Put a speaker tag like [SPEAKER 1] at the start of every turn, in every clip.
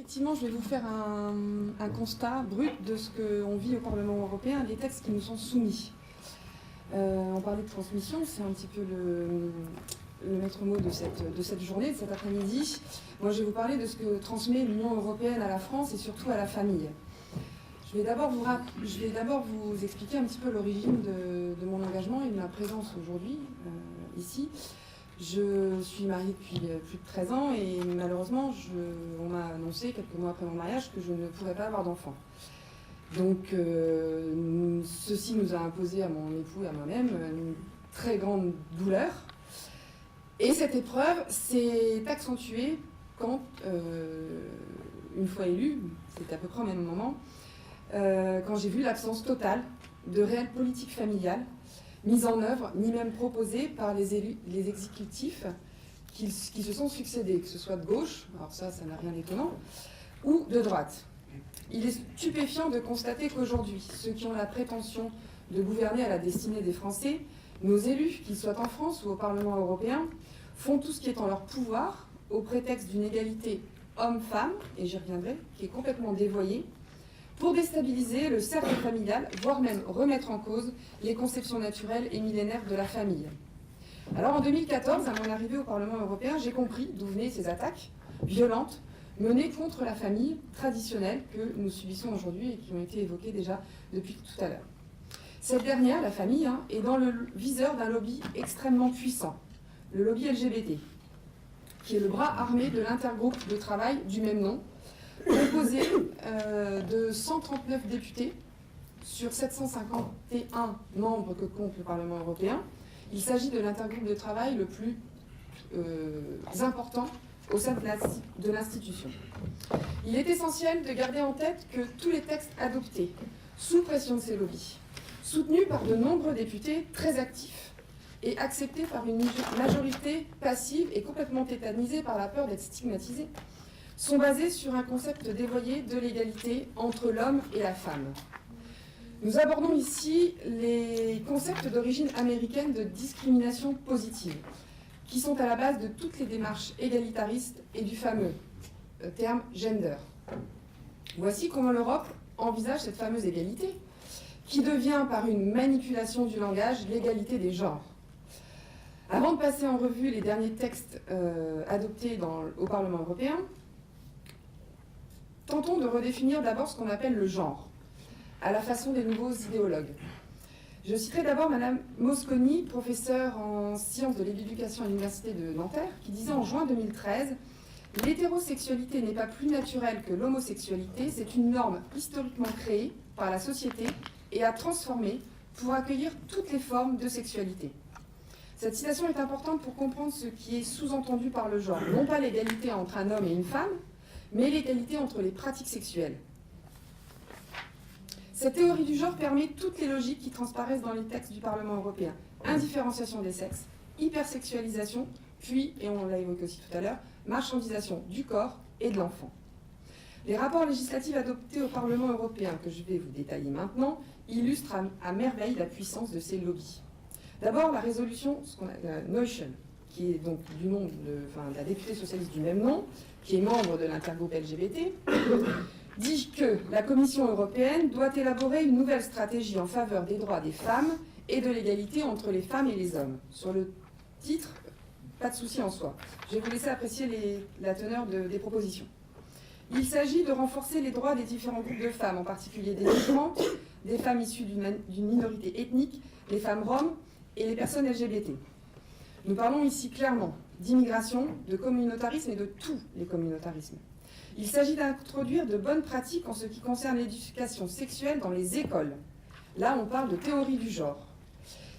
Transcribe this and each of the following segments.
[SPEAKER 1] Effectivement, je vais vous faire un constat brut de ce qu'on vit au Parlement européen, des textes qui nous sont soumis. On parlait de transmission, c'est un petit peu le maître mot de cette journée, de cet après-midi. Moi, je vais vous parler de ce que transmet l'Union européenne à la France et surtout à la famille. Je vais d'abord vous expliquer un petit peu l'origine de mon engagement et de ma présence aujourd'hui, ici. Je suis mariée depuis plus de 13 ans et malheureusement, on m'a annoncé quelques mois après mon mariage que je ne pourrais pas avoir d'enfant. Donc, ceci nous a imposé à mon époux et à moi-même une très grande douleur. Et cette épreuve s'est accentuée quand, une fois élue, c'était à peu près au même moment, quand j'ai vu l'absence totale de réelle politique familiale mise en œuvre, ni même proposée par les exécutifs qui se sont succédés, que ce soit de gauche, alors ça n'a rien d'étonnant, ou de droite. Il est stupéfiant de constater qu'aujourd'hui, ceux qui ont la prétention de gouverner à la destinée des Français, nos élus, qu'ils soient en France ou au Parlement européen, font tout ce qui est en leur pouvoir, au prétexte d'une égalité homme-femme, et j'y reviendrai, qui est complètement dévoyée, pour déstabiliser le cercle familial, voire même remettre en cause les conceptions naturelles et millénaires de la famille. Alors en 2014, à mon arrivée au Parlement européen, j'ai compris d'où venaient ces attaques violentes menées contre la famille traditionnelle que nous subissons aujourd'hui et qui ont été évoquées déjà depuis tout à l'heure. Cette dernière, la famille, est dans le viseur d'un lobby extrêmement puissant, le lobby LGBT, qui est le bras armé de l'intergroupe de travail du même nom, composé de 139 députés sur 751 membres que compte le Parlement européen. Il s'agit de l'intergroupe de travail le plus important au sein de l'institution. Il est essentiel de garder en tête que tous les textes adoptés sous pression de ces lobbies, soutenus par de nombreux députés très actifs et acceptés par une majorité passive et complètement tétanisée par la peur d'être stigmatisée, sont basés sur un concept dévoyé de l'égalité entre l'homme et la femme. Nous abordons ici les concepts d'origine américaine de discrimination positive, qui sont à la base de toutes les démarches égalitaristes et du fameux terme gender. Voici comment l'Europe envisage cette fameuse égalité, qui devient par une manipulation du langage l'égalité des genres. Avant de passer en revue les derniers textes adoptés au Parlement européen, tentons de redéfinir d'abord ce qu'on appelle le genre, à la façon des nouveaux idéologues. Je citerai d'abord Madame Mosconi, professeure en sciences de l'éducation à l'Université de Nanterre, qui disait en juin 2013 « L'hétérosexualité n'est pas plus naturelle que l'homosexualité, c'est une norme historiquement créée par la société et à transformer pour accueillir toutes les formes de sexualité. » Cette citation est importante pour comprendre ce qui est sous-entendu par le genre, non pas l'égalité entre un homme et une femme, mais l'égalité entre les pratiques sexuelles. Cette théorie du genre permet toutes les logiques qui transparaissent dans les textes du Parlement européen. Indifférenciation des sexes, hypersexualisation, puis, et on l'a évoqué aussi tout à l'heure, marchandisation du corps et de l'enfant. Les rapports législatifs adoptés au Parlement européen, que je vais vous détailler maintenant, illustrent à merveille la puissance de ces lobbies. D'abord, la résolution Neuschel, qui est donc du nom de la députée socialiste du même nom, qui est membre de l'intergroupe LGBT, dit que la Commission européenne doit élaborer une nouvelle stratégie en faveur des droits des femmes et de l'égalité entre les femmes et les hommes. Sur le titre, pas de souci en soi. Je vais vous laisser apprécier la teneur des propositions. Il s'agit de renforcer les droits des différents groupes de femmes, en particulier des migrantes, des femmes issues d'une minorité ethnique, les femmes roms et les personnes LGBT. Nous parlons ici clairement d'immigration, de communautarisme et de tous les communautarismes. Il s'agit d'introduire de bonnes pratiques en ce qui concerne l'éducation sexuelle dans les écoles. Là, on parle de théorie du genre.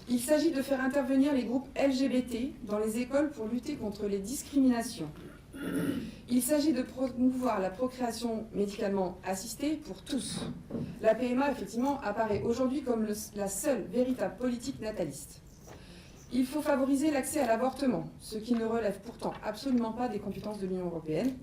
[SPEAKER 1] Il s'agit de faire intervenir les groupes LGBT dans les écoles pour lutter contre les discriminations. Il s'agit de promouvoir la procréation médicalement assistée pour tous. La PMA, effectivement, apparaît aujourd'hui comme la seule véritable politique nataliste. Il faut favoriser l'accès à l'avortement, ce qui ne relève pourtant absolument pas des compétences de l'Union européenne.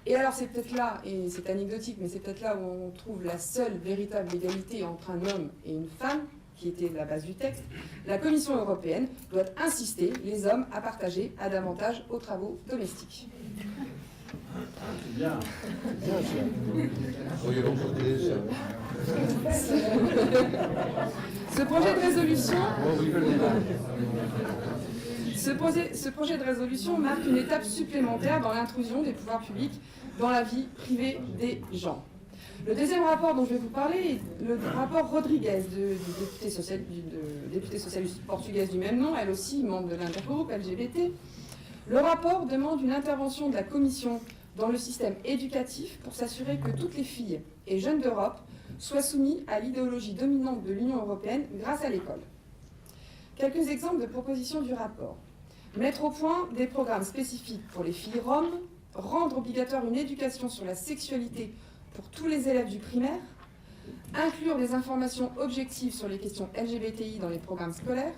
[SPEAKER 1] Et alors c'est peut-être là, et c'est anecdotique, mais c'est peut-être là où on trouve la seule véritable égalité entre un homme et une femme, qui était la base du texte. La Commission européenne doit insister les hommes à partager à davantage aux travaux domestiques.
[SPEAKER 2] C'est bien. C'est bien ça. Oui, on voter ça.
[SPEAKER 1] Ce projet de résolution... Ce projet de résolution marque une étape supplémentaire dans l'intrusion des pouvoirs publics dans la vie privée des gens. Le deuxième rapport dont je vais vous parler est le rapport Rodrigues, de députée socialiste portugaise du même nom, elle aussi membre de l'intergroupe LGBT. Le rapport demande une intervention de la Commission dans le système éducatif pour s'assurer que toutes les filles et jeunes d'Europe soient soumises à l'idéologie dominante de l'Union européenne grâce à l'école. Quelques exemples de propositions du rapport. Mettre au point des programmes spécifiques pour les filles roms, rendre obligatoire une éducation sur la sexualité pour tous les élèves du primaire, inclure des informations objectives sur les questions LGBTI dans les programmes scolaires,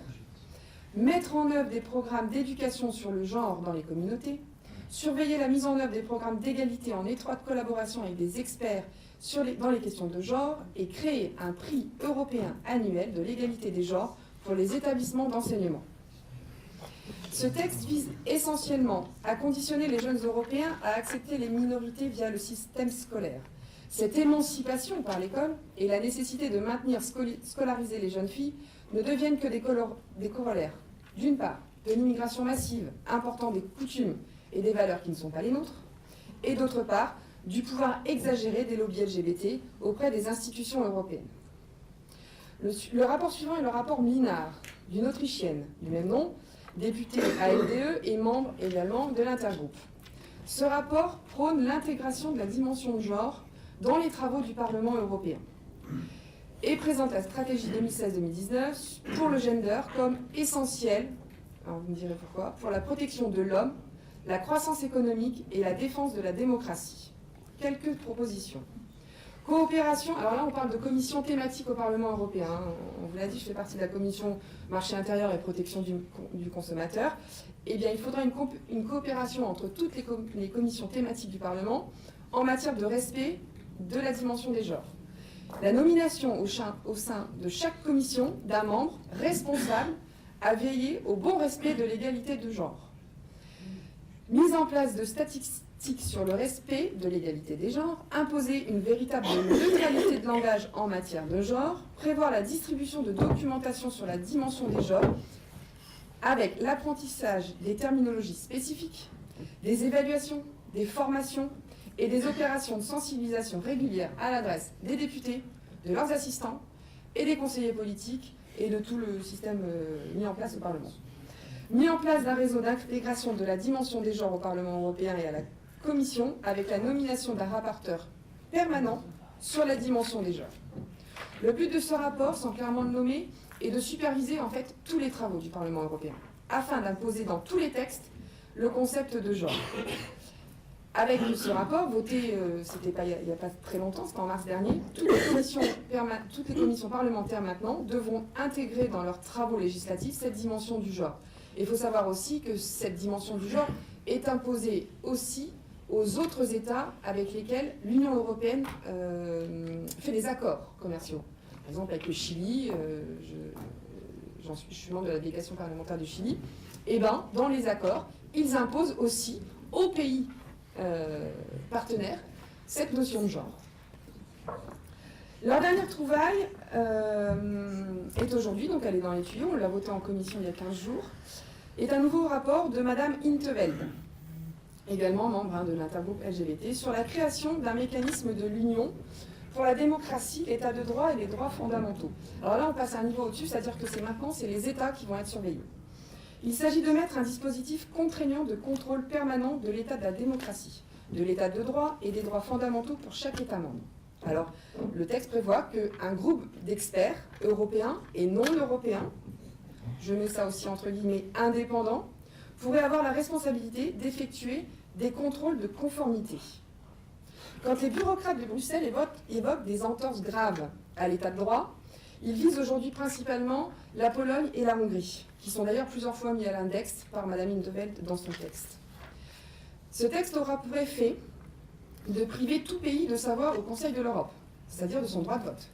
[SPEAKER 1] mettre en œuvre des programmes d'éducation sur le genre dans les communautés, surveiller la mise en œuvre des programmes d'égalité en étroite collaboration avec des experts dans les questions de genre et créer un prix européen annuel de l'égalité des genres pour les établissements d'enseignement. Ce texte vise essentiellement à conditionner les jeunes Européens à accepter les minorités via le système scolaire. Cette émancipation par l'école et la nécessité de maintenir scolariser les jeunes filles ne deviennent que des corollaires. D'une part, de l'immigration massive, important des coutumes et des valeurs qui ne sont pas les nôtres, et d'autre part, du pouvoir exagéré des lobbies LGBT auprès des institutions européennes. Le rapport suivant est le rapport Minard, d'une Autrichienne du même nom, députée ALDE et membre également de l'intergroupe. Ce rapport prône l'intégration de la dimension de genre dans les travaux du Parlement européen et présente la stratégie 2016-2019 pour le gender comme essentielle, alors vous me direz pourquoi, pour la protection de l'homme, la croissance économique et la défense de la démocratie. Quelques propositions. Coopération, alors là on parle de commission thématique au Parlement européen. On vous l'a dit, je fais partie de la commission marché intérieur et protection du consommateur. Eh bien, il faudra une coopération entre toutes les commissions thématiques du Parlement en matière de respect de la dimension des genres. La nomination au sein de chaque commission d'un membre responsable à veiller au bon respect de l'égalité de genre. Mise en place de statistiques sur le respect de l'égalité des genres, imposer une véritable neutralité de langage en matière de genre, prévoir la distribution de documentation sur la dimension des genres, avec l'apprentissage des terminologies spécifiques, des évaluations, des formations et des opérations de sensibilisation régulières à l'adresse des députés, de leurs assistants et des conseillers politiques et de tout le système mis en place au Parlement. Mis en place d'un réseau d'intégration de la dimension des genres au Parlement européen et à la Commission avec la nomination d'un rapporteur permanent sur la dimension des genres. Le but de ce rapport, sans clairement le nommer, est de superviser en fait tous les travaux du Parlement européen, afin d'imposer dans tous les textes le concept de genre. Avec ce rapport, voté, c'était pas il n'y a pas très longtemps, c'était en mars dernier, toutes les commissions parlementaires maintenant devront intégrer dans leurs travaux législatifs cette dimension du genre. Et il faut savoir aussi que cette dimension du genre est imposée aussi aux autres États avec lesquels l'Union européenne fait des accords commerciaux. Par exemple, avec le Chili, je suis membre de la délégation parlementaire du Chili, et bien, dans les accords, ils imposent aussi aux pays partenaires cette notion de genre. Leur dernière trouvaille est aujourd'hui, donc elle est dans les tuyaux, on l'a votée en commission il y a 15 jours, est un nouveau rapport de Madame In 't Veld, également membre de l'intergroupe LGBT, sur la création d'un mécanisme de l'Union pour la démocratie, l'état de droit et les droits fondamentaux. Alors là, on passe à un niveau au-dessus, c'est-à-dire que c'est les États qui vont être surveillés. Il s'agit de mettre un dispositif contraignant de contrôle permanent de l'état de la démocratie, de l'état de droit et des droits fondamentaux pour chaque État membre. Alors, le texte prévoit qu'un groupe d'experts européens et non européens, je mets ça aussi entre guillemets indépendants, pourrait avoir la responsabilité d'effectuer des contrôles de conformité. Quand les bureaucrates de Bruxelles évoquent des entorses graves à l'état de droit, ils visent aujourd'hui principalement la Pologne et la Hongrie, qui sont d'ailleurs plusieurs fois mis à l'index par Mme In 't Veld dans son texte. Ce texte aura pour effet de priver tout pays de sa voix au Conseil de l'Europe, c'est-à-dire de son droit de vote.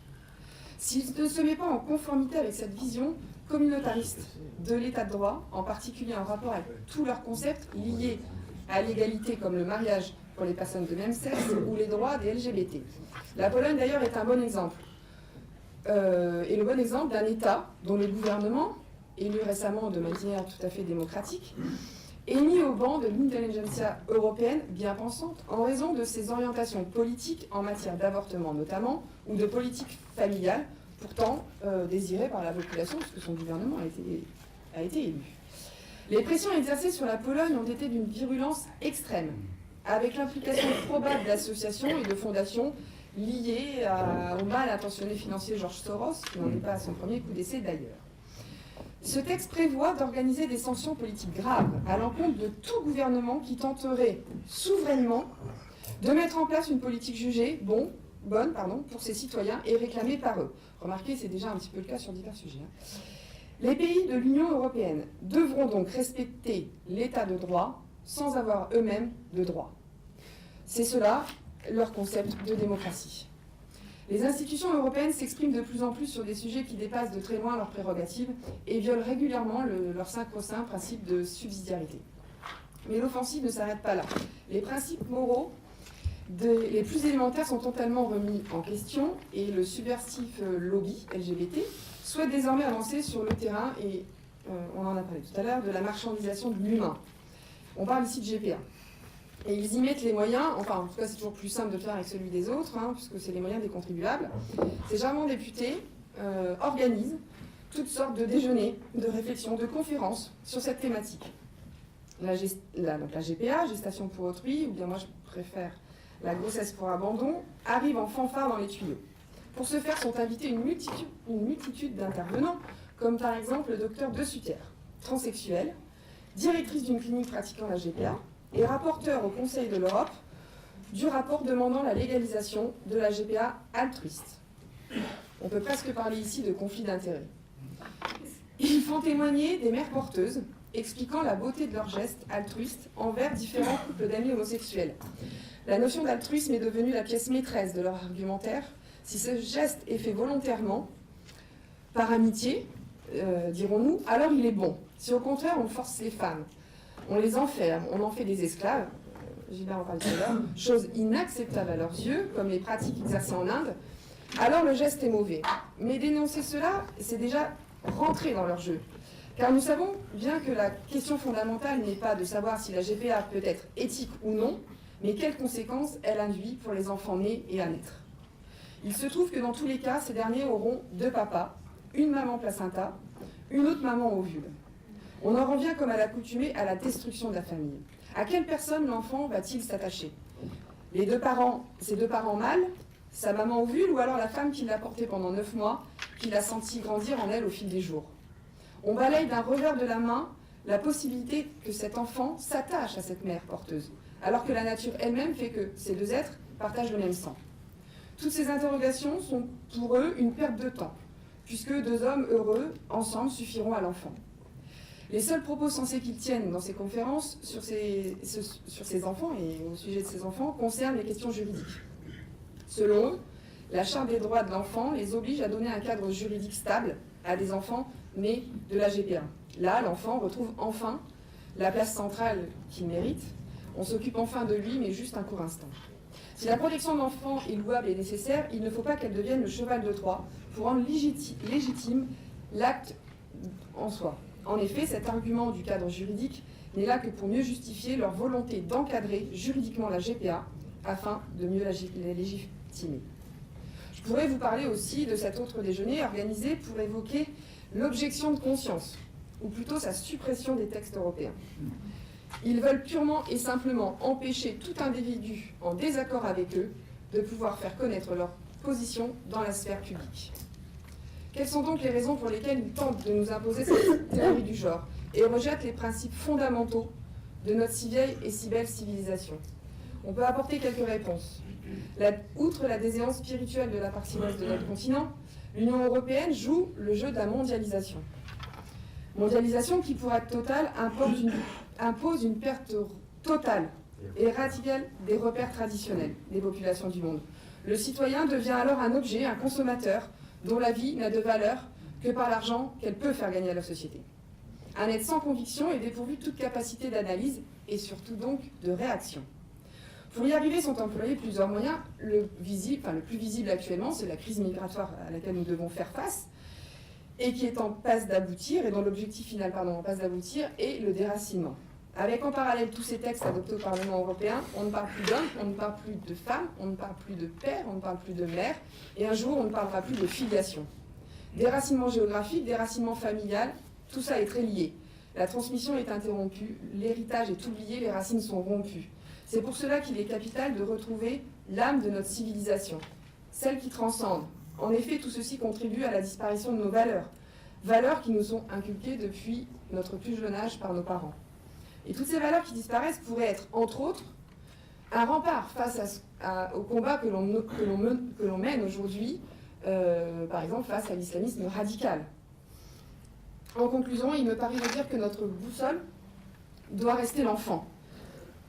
[SPEAKER 1] S'il ne se met pas en conformité avec cette vision communautariste de l'état de droit, en particulier en rapport avec tous leurs concepts liés à l'égalité comme le mariage pour les personnes de même sexe ou les droits des LGBT. La Pologne, d'ailleurs, est un bon exemple. Et le bon exemple d'un État dont le gouvernement, élu récemment de manière tout à fait démocratique, est mis au banc de l'intelligentsia européenne bien pensante en raison de ses orientations politiques en matière d'avortement notamment, ou de politique familiale, pourtant désirée par la population, puisque son gouvernement a été élu. Les pressions exercées sur la Pologne ont été d'une virulence extrême, avec l'implication probable d'associations et de fondations liées au mal intentionné financier George Soros, qui n'en est pas à son premier coup d'essai d'ailleurs. Ce texte prévoit d'organiser des sanctions politiques graves à l'encontre de tout gouvernement qui tenterait souverainement de mettre en place une politique jugée bonne pour ses citoyens et réclamée par eux. Remarquez, c'est déjà un petit peu le cas sur divers sujets. Les pays de l'Union européenne devront donc respecter l'état de droit sans avoir eux-mêmes de droit. C'est cela leur concept de démocratie. Les institutions européennes s'expriment de plus en plus sur des sujets qui dépassent de très loin leurs prérogatives et violent régulièrement leur sacro-saint principe de subsidiarité. Mais l'offensive ne s'arrête pas là. Les principes moraux les plus élémentaires sont totalement remis en question et le subversif lobby LGBT souhaite désormais avancer sur le terrain, et on en a parlé tout à l'heure, de la marchandisation de l'humain. On parle ici de GPA. Et ils y mettent les moyens, enfin en tout cas c'est toujours plus simple de le faire avec celui des autres, puisque c'est les moyens des contribuables. Ces charmants députés organisent toutes sortes de déjeuners, de réflexions, de conférences sur cette thématique. Donc la GPA, gestation pour autrui, ou bien moi je préfère la grossesse pour abandon, arrive en fanfare dans les tuyaux. Pour ce faire sont invités une multitude d'intervenants, comme par exemple le docteur De Sutter, transsexuel, directrice d'une clinique pratiquant la GPA, et rapporteur au Conseil de l'Europe du rapport demandant la légalisation de la GPA altruiste. On peut presque parler ici de conflit d'intérêts. Ils font témoigner des mères porteuses, expliquant la beauté de leurs gestes altruistes envers différents couples d'amis homosexuels. La notion d'altruisme est devenue la pièce maîtresse de leur argumentaire. Si ce geste est fait volontairement, par amitié, dirons-nous, alors il est bon. Si au contraire on force les femmes, on les enferme, on en fait des esclaves, Gilbert en parle tout à l'heure, chose inacceptable à leurs yeux, comme les pratiques exercées en Inde, alors le geste est mauvais. Mais dénoncer cela, c'est déjà rentrer dans leur jeu. Car nous savons bien que la question fondamentale n'est pas de savoir si la GPA peut être éthique ou non, mais quelles conséquences elle induit pour les enfants nés et à naître. Il se trouve que dans tous les cas, ces derniers auront deux papas, une maman placenta, une autre maman ovule. On en revient comme à l'accoutumée à la destruction de la famille. À quelle personne l'enfant va-t-il s'attacher? Ces deux parents mâles, sa maman ovule, ou alors la femme qui l'a porté pendant 9 mois, qui l'a senti grandir en elle au fil des jours. On balaye d'un revers de la main la possibilité que cet enfant s'attache à cette mère porteuse, alors que la nature elle-même fait que ces deux êtres partagent le même sang. Toutes ces interrogations sont pour eux une perte de temps, puisque deux hommes heureux, ensemble, suffiront à l'enfant. Les seuls propos censés qu'ils tiennent dans ces conférences sur ces enfants et au sujet de ces enfants concernent les questions juridiques. Selon eux, la Charte des droits de l'enfant les oblige à donner un cadre juridique stable à des enfants nés de la GPA. Là, l'enfant retrouve enfin la place centrale qu'il mérite. On s'occupe enfin de lui, mais juste un court instant. Si la protection de l'enfant est louable et nécessaire, il ne faut pas qu'elle devienne le cheval de Troie pour rendre légitime l'acte en soi. En effet, cet argument du cadre juridique n'est là que pour mieux justifier leur volonté d'encadrer juridiquement la GPA afin de mieux la légitimer. Je pourrais vous parler aussi de cet autre déjeuner organisé pour évoquer l'objection de conscience, ou plutôt sa suppression des textes européens. Ils veulent purement et simplement empêcher tout individu en désaccord avec eux de pouvoir faire connaître leur position dans la sphère publique. Quelles sont donc les raisons pour lesquelles ils tentent de nous imposer cette théorie du genre et rejettent les principes fondamentaux de notre si vieille et si belle civilisation? On peut apporter quelques réponses. Outre la déséance spirituelle de la partie ouest de notre continent, l'Union européenne joue le jeu de la mondialisation. Mondialisation qui, pour être totale, impose une perte totale et radicale des repères traditionnels des populations du monde. Le citoyen devient alors un objet, un consommateur, dont la vie n'a de valeur que par l'argent qu'elle peut faire gagner à la société. Un être sans conviction et dépourvu de toute capacité d'analyse et surtout donc de réaction. Pour y arriver sont employés plusieurs moyens. Le plus visible actuellement, c'est la crise migratoire à laquelle nous devons faire face, et qui est en passe d'aboutir, et dont l'objectif final, en passe d'aboutir, est le déracinement. Avec en parallèle tous ces textes adoptés au Parlement européen, on ne parle plus d'hommes, on ne parle plus de femmes, on ne parle plus de père, on ne parle plus de mère, et un jour on ne parlera plus de filiation. Déracinement géographique, déracinement familial, tout ça est très lié. La transmission est interrompue, l'héritage est oublié, les racines sont rompues. C'est pour cela qu'il est capital de retrouver l'âme de notre civilisation, celle qui transcende. En effet, tout ceci contribue à la disparition de nos valeurs, valeurs qui nous sont inculquées depuis notre plus jeune âge par nos parents. Et toutes ces valeurs qui disparaissent pourraient être, entre autres, un rempart face au combat que l'on mène aujourd'hui, par exemple face à l'islamisme radical. En conclusion, il me paraît de dire que notre boussole doit rester l'enfant.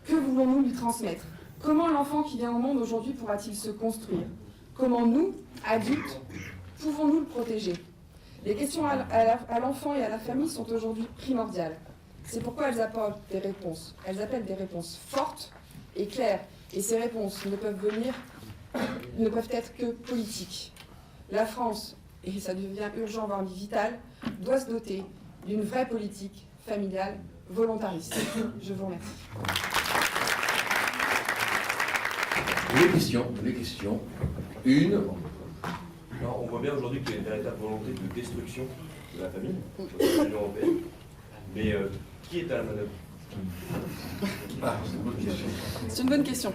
[SPEAKER 1] Que voulons-nous lui transmettre? Comment l'enfant qui vient au monde aujourd'hui pourra-t-il se construire? Comment nous, adultes, pouvons-nous le protéger? Les questions à l'enfant et à la famille sont aujourd'hui primordiales. C'est pourquoi elles apportent des réponses. Elles appellent des réponses fortes et claires. Et ces réponses ne peuvent être que politiques. La France, et ça devient urgent, voire vital, doit se doter d'une vraie politique familiale volontariste. Je vous remercie.
[SPEAKER 2] Les questions. Une.
[SPEAKER 3] Alors, on voit bien aujourd'hui qu'il y a une véritable volonté de destruction de la famille au sein de l'Union européenne. Mais qui est à la manœuvre?
[SPEAKER 2] C'est une bonne question.
[SPEAKER 1] C'est une bonne question.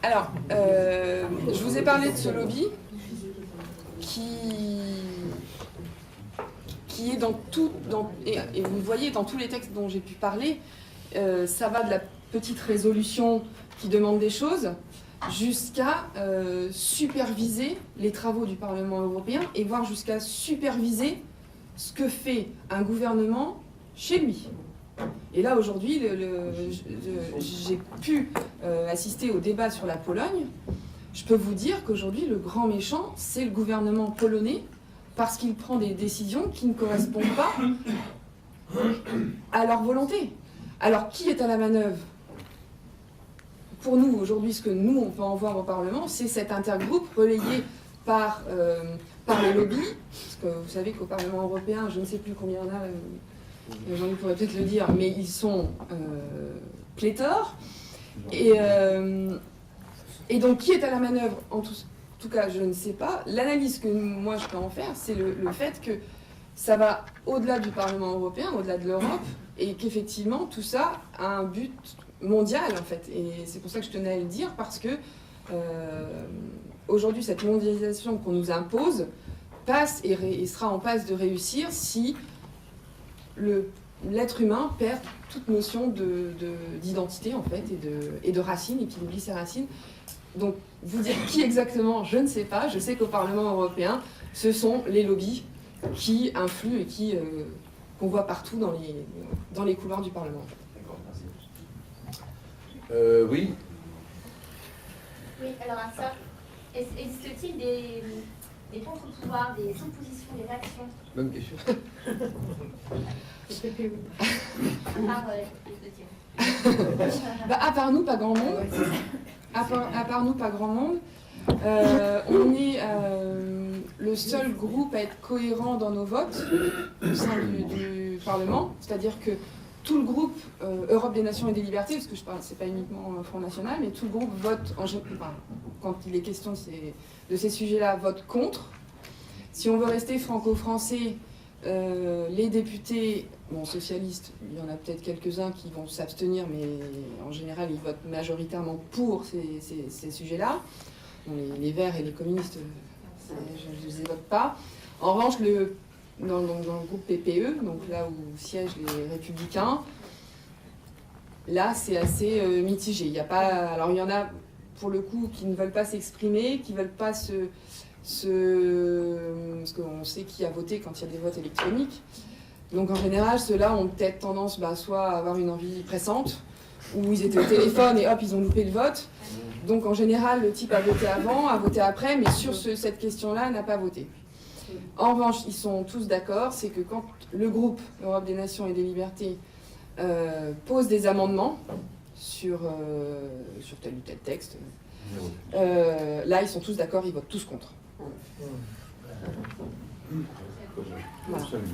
[SPEAKER 1] Alors, je vous ai parlé de ce lobby qui est dans tout, et vous le voyez dans tous les textes dont j'ai pu parler, ça va de la petite résolution qui demande des choses jusqu'à superviser les travaux du Parlement européen et voire jusqu'à superviser ce que fait un gouvernement chez lui. Et là, aujourd'hui, j'ai pu assister au débat sur la Pologne. Je peux vous dire qu'aujourd'hui, le grand méchant, c'est le gouvernement polonais, parce qu'il prend des décisions qui ne correspondent pas à leur volonté. Alors, qui est à la manœuvre? Pour nous, aujourd'hui, ce que nous, on peut en voir au Parlement, c'est cet intergroupe relayé par les lobbies. Parce que vous savez qu'au Parlement européen, je ne sais plus combien il y en a, Jean-Luc pourrait peut-être le dire, mais ils sont pléthores. Et donc, qui est à la manœuvre? En tout cas, je ne sais pas. L'analyse que moi, je peux en faire, c'est le fait que ça va au-delà du Parlement européen, au-delà de l'Europe, et qu'effectivement, tout ça a un but mondial, en fait. Et c'est pour ça que je tenais à le dire, parce que aujourd'hui, cette mondialisation qu'on nous impose passe et sera en passe de réussir si l'être humain perd toute notion d'identité, en fait, et de racines, et qu'il oublie ses racines. Donc, vous dire qui exactement, je ne sais pas. Je sais qu'au Parlement européen, ce sont les lobbies qui influent et qu'on voit partout dans les couloirs du Parlement.
[SPEAKER 3] D'accord, merci.
[SPEAKER 2] Oui.
[SPEAKER 4] Oui, alors à ça, existe-t-il des contre-pouvoirs, des oppositions, des réactions?
[SPEAKER 2] Bonne question.
[SPEAKER 4] À part les deux
[SPEAKER 1] À part nous, pas grand monde. À part nous, pas grand monde. On est le seul groupe à être cohérent dans nos votes au sein du Parlement. C'est-à-dire que tout le groupe Europe des Nations et des Libertés, parce que je parle, c'est pas uniquement Front National, mais tout le groupe vote, quand il est question de ces sujets-là, vote contre. Si on veut rester franco-français, les députés, socialistes, il y en a peut-être quelques-uns qui vont s'abstenir, mais en général, ils votent majoritairement pour ces sujets-là. Bon, les Verts et les communistes, je ne les vote pas. En revanche, dans le groupe PPE, donc là où siègent les Républicains, là, c'est assez mitigé. Il y en a, pour le coup, qui ne veulent pas s'exprimer, qui ne veulent pas parce qu'on sait qui a voté quand il y a des votes électroniques. Donc en général, ceux-là ont peut-être tendance soit à avoir une envie pressante, ou ils étaient au téléphone et hop, ils ont loupé le vote. Donc en général, le type a voté avant, a voté après, mais sur cette question-là, n'a pas voté. En revanche, ils sont tous d'accord, c'est que quand le groupe Europe des Nations et des Libertés pose des amendements sur tel ou tel texte. Là, ils sont tous d'accord, ils votent tous contre. Voilà.
[SPEAKER 2] Absolument.